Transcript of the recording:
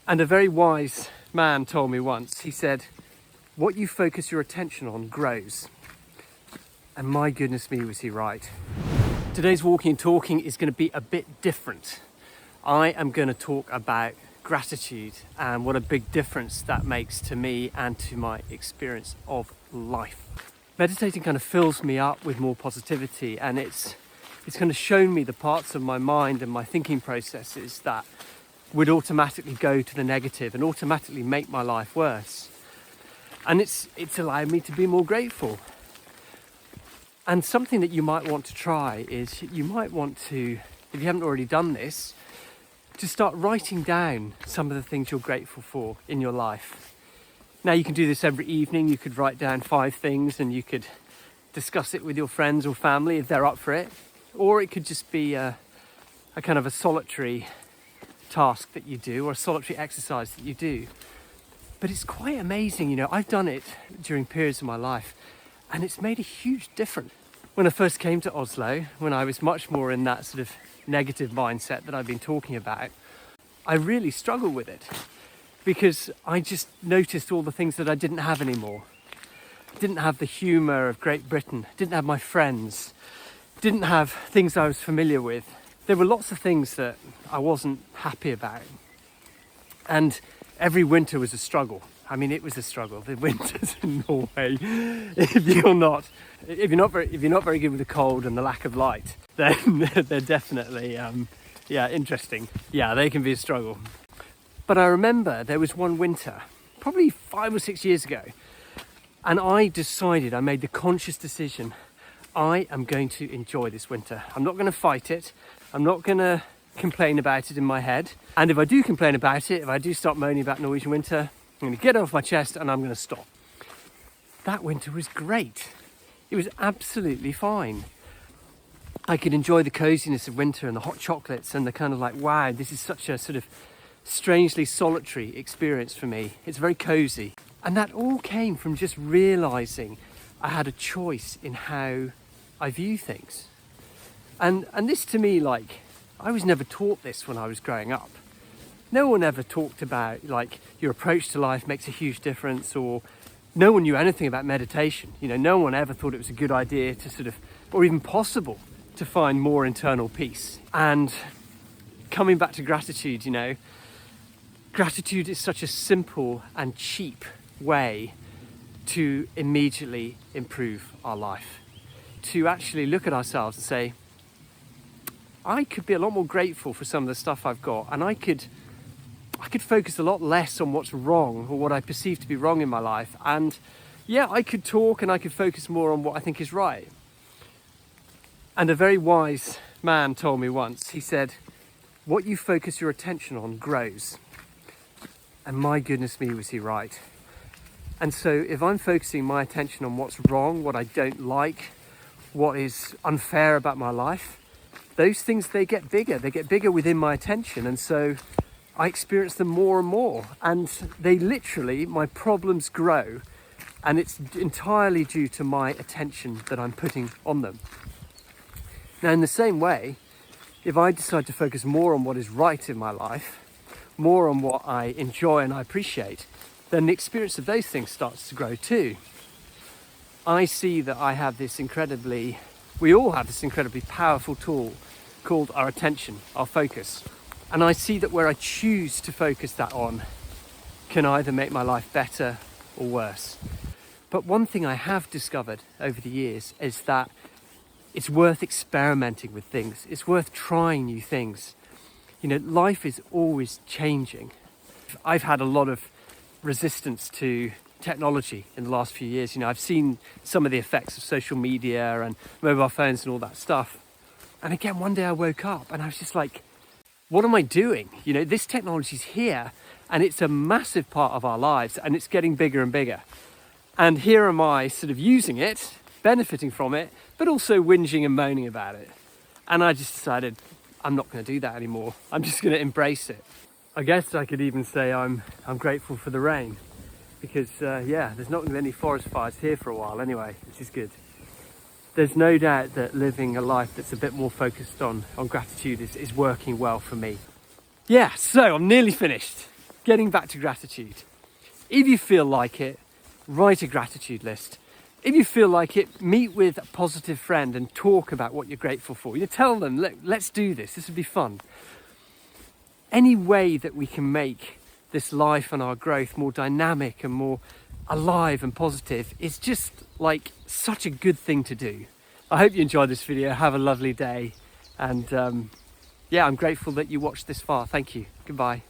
And a very wise man told me once, he said, what you focus your attention on grows. And my goodness me, was he right. Today's Walking and Talking is going to be a bit different. I am going to talk about gratitude and what a big difference that makes to me and to my experience of life. Meditating kind of fills me up with more positivity, and it's kind of shown me the parts of my mind and my thinking processes that would automatically go to the negative and automatically make my life worse. And it's allowed me to be more grateful. And something that you might want to try is you might want to, if you haven't already done this, to start writing down some of the things you're grateful for in your life. Now you can do this every evening. You could write down 5 things and you could discuss it with your friends or family if they're up for it. Or it could just be a kind of a solitary task that you do, or a solitary exercise that you do. But it's quite amazing, you know, I've done it during periods of my life and it's made a huge difference. When I first came to Oslo, when I was much more in that sort of negative mindset that I've been talking about, I really struggled with it because I just noticed all the things that I didn't have anymore. Didn't have the humour of Great Britain, didn't have my friends, didn't have things I was familiar with. There were lots of things that I wasn't happy about. And every winter was a struggle. I mean, it was a struggle. The winters in Norway, if you're not very good with the cold and the lack of light, then they're definitely, interesting. Yeah, they can be a struggle. But I remember there was one winter, probably 5 or 6 years ago, and I made the conscious decision, I am going to enjoy this winter. I'm not going to fight it. I'm not going to complain about it in my head. And if I do complain about it, if I do start moaning about Norwegian winter, I'm going to get it off my chest and I'm going to stop. That winter was great. It was absolutely fine. I could enjoy the coziness of winter and the hot chocolates and the kind of like, wow, this is such a sort of strangely solitary experience for me. It's very cozy. And that all came from just realizing I had a choice in how I view things. And this to me, like, I was never taught this when I was growing up. No one ever talked about, like, your approach to life makes a huge difference, or no one knew anything about meditation. You know, no one ever thought it was a good idea to sort of, or even possible, to find more internal peace. And coming back to gratitude, you know, gratitude is such a simple and cheap way to immediately improve our life. To actually look at ourselves and say, I could be a lot more grateful for some of the stuff I've got, and I could focus a lot less on what's wrong or what I perceive to be wrong in my life. And yeah, I could talk and I could focus more on what I think is right. And a very wise man told me once, he said, what you focus your attention on grows. And my goodness me, was he right. And so if I'm focusing my attention on what's wrong, what I don't like, what is unfair about my life, those things, they get bigger within my attention. And so I experience them more and more, and they literally, my problems grow, and it's entirely due to my attention that I'm putting on them. Now, in the same way, if I decide to focus more on what is right in my life, more on what I enjoy and I appreciate, then the experience of those things starts to grow too. I see that we all have this incredibly powerful tool called our attention, our focus. And I see that where I choose to focus that on can either make my life better or worse. But one thing I have discovered over the years is that it's worth experimenting with things. It's worth trying new things. You know, life is always changing. I've had a lot of resistance to technology in the last few years. You know, I've seen some of the effects of social media and mobile phones and all that stuff. And again, one day I woke up and I was just like, what am I doing? You know, this technology's here and it's a massive part of our lives and it's getting bigger and bigger. And here am I sort of using it, benefiting from it, but also whinging and moaning about it. And I just decided I'm not going to do that anymore. I'm just going to embrace it. I guess I could even say I'm grateful for the rain because, there's not going to be any forest fires here for a while anyway, which is good. There's no doubt that living a life that's a bit more focused on gratitude is working well for me. Yeah, so I'm nearly finished. getting back to gratitude. If you feel like it, write a gratitude list. If you feel like it, meet with a positive friend and talk about what you're grateful for. Tell them, let's do this. This would be fun. Any way that we can make this life and our growth more dynamic and more alive and positive is just like such a good thing to do. I hope you enjoyed this video. Have a lovely day. And yeah, I'm grateful that you watched this far. Thank you. Goodbye.